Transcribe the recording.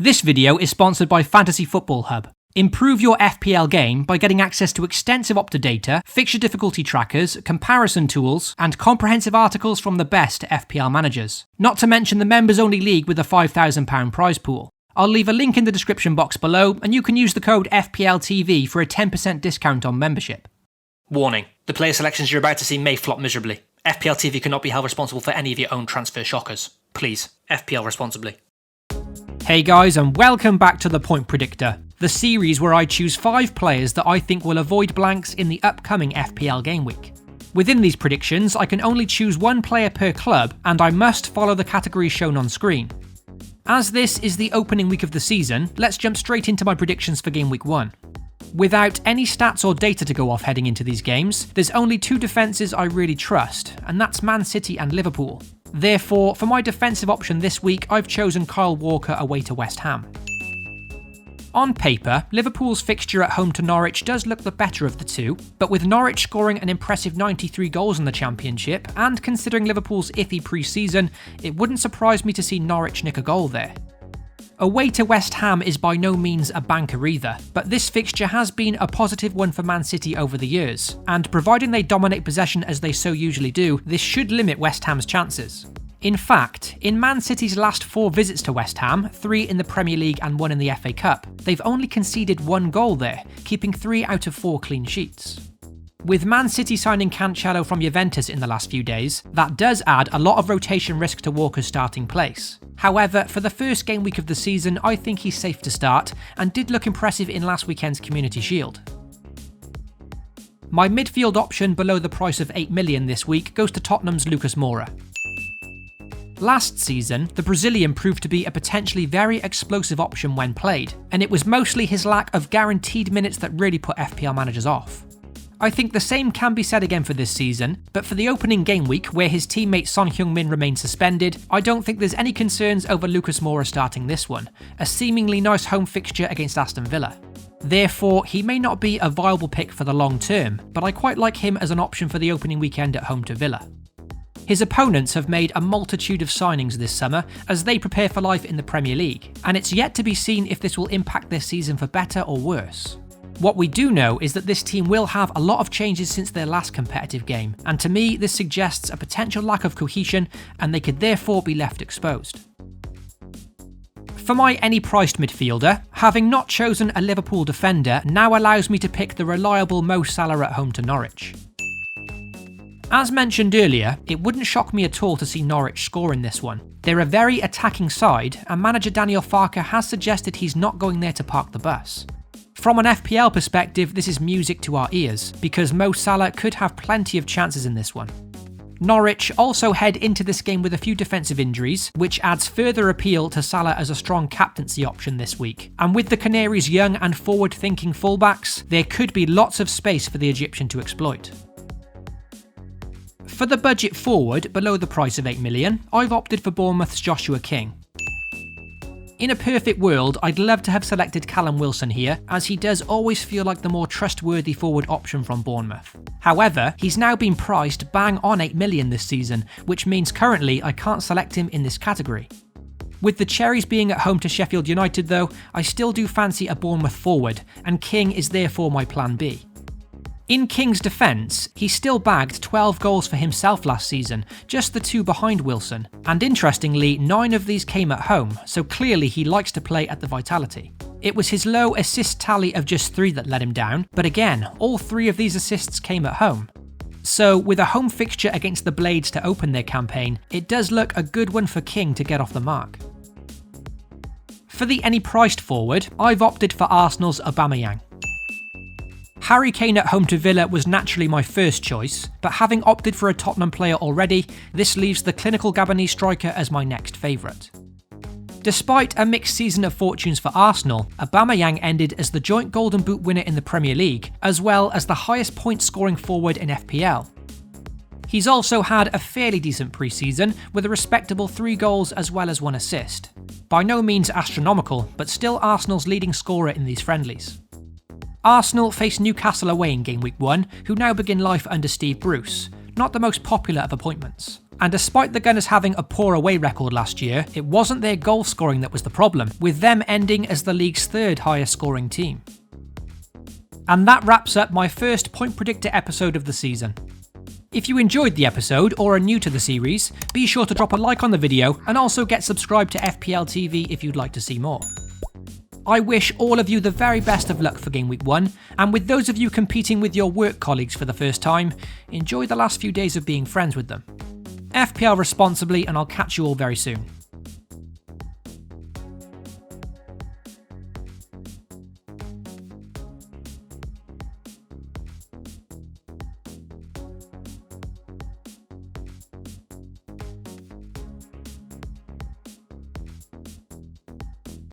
This video is sponsored by Fantasy Football Hub. Improve your FPL game by getting access to extensive Opta data, fixture difficulty trackers, comparison tools, and comprehensive articles from the best FPL managers. Not to mention the members-only league with a £5,000 prize pool. I'll leave a link in the description box below, and you can use the code FPLTV for a 10% discount on membership. Warning, the player selections you're about to see may flop miserably. FPL TV cannot be held responsible for any of your own transfer shockers. Please, FPL responsibly. Hey guys, and welcome back to the Point Predictor, the series where I choose 5 players that I think will avoid blanks in the upcoming FPL Gameweek. Within these predictions, I can only choose one player per club, and I must follow the categories shown on screen. As this is the opening week of the season, let's jump straight into my predictions for Game Week 1. Without any stats or data to go off heading into these games, there's only 2 defences I really trust, and that's Man City and Liverpool. Therefore, for my defensive option this week, I've chosen Kyle Walker away to West Ham. On paper, Liverpool's fixture at home to Norwich does look the better of the two, but with Norwich scoring an impressive 93 goals in the Championship, and considering Liverpool's iffy pre-season, it wouldn't surprise me to see Norwich nick a goal there. Away to West Ham is by no means a banker either, but this fixture has been a positive one for Man City over the years, and providing they dominate possession as they so usually do, this should limit West Ham's chances. In fact, in Man City's last 4 visits to West Ham, 3 in the Premier League and 1 in the FA Cup, they've only conceded 1 goal there, keeping 3 out of 4 clean sheets. With Man City signing Cancelo from Juventus in the last few days, that does add a lot of rotation risk to Walker's starting place. However, for the first game week of the season, I think he's safe to start, and did look impressive in last weekend's Community Shield. My midfield option below the price of 8 million this week goes to Tottenham's Lucas Moura. Last season, the Brazilian proved to be a potentially very explosive option when played, and it was mostly his lack of guaranteed minutes that really put FPL managers off. I think the same can be said again for this season, but for the opening game week where his teammate Son Heung-min remains suspended, I don't think there's any concerns over Lucas Moura starting this one, a seemingly nice home fixture against Aston Villa. Therefore, he may not be a viable pick for the long term, but I quite like him as an option for the opening weekend at home to Villa. His opponents have made a multitude of signings this summer as they prepare for life in the Premier League, and it's yet to be seen if this will impact their season for better or worse. What we do know is that this team will have a lot of changes since their last competitive game, and to me this suggests a potential lack of cohesion, and they could therefore be left exposed. For my any-priced midfielder, having not chosen a Liverpool defender now allows me to pick the reliable Mo Salah at home to Norwich. As mentioned earlier, it wouldn't shock me at all to see Norwich score in this one. They're a very attacking side, and manager Daniel Farke has suggested he's not going there to park the bus. From an FPL perspective, this is music to our ears, because Mo Salah could have plenty of chances in this one. Norwich also head into this game with a few defensive injuries, which adds further appeal to Salah as a strong captaincy option this week. And with the Canaries' young and forward-thinking fullbacks, there could be lots of space for the Egyptian to exploit. For the budget forward, below the price of 8 million, I've opted for Bournemouth's Joshua King. In a perfect world, I'd love to have selected Callum Wilson here, as he does always feel like the more trustworthy forward option from Bournemouth. However, he's now been priced bang on 8 million this season, which means currently I can't select him in this category. With the Cherries being at home to Sheffield United though, I still do fancy a Bournemouth forward, and King is therefore my plan B. In King's defence, he still bagged 12 goals for himself last season, just the 2 behind Wilson, and interestingly 9 of these came at home, so clearly he likes to play at the Vitality. It was his low assist tally of just 3 that let him down, but again, all 3 of these assists came at home. So with a home fixture against the Blades to open their campaign, it does look a good one for King to get off the mark. For the any-priced forward, I've opted for Arsenal's Aubameyang. Harry Kane at home to Villa was naturally my first choice, but having opted for a Tottenham player already, this leaves the clinical Gabonese striker as my next favourite. Despite a mixed season of fortunes for Arsenal, Aubameyang ended as the joint Golden Boot winner in the Premier League, as well as the highest point scoring forward in FPL. He's also had a fairly decent pre-season, with a respectable 3 goals as well as 1 assist. By no means astronomical, but still Arsenal's leading scorer in these friendlies. Arsenal face Newcastle away in Game Week 1, who now begin life under Steve Bruce, not the most popular of appointments. And despite the Gunners having a poor away record last year, it wasn't their goal scoring that was the problem, with them ending as the league's third highest scoring team. And that wraps up my first Point Predictor episode of the season. If you enjoyed the episode or are new to the series, be sure to drop a like on the video and also get subscribed to FPL TV if you'd like to see more. I wish all of you the very best of luck for Game Week 1, and with those of you competing with your work colleagues for the first time, enjoy the last few days of being friends with them. FPL responsibly, and I'll catch you all very soon.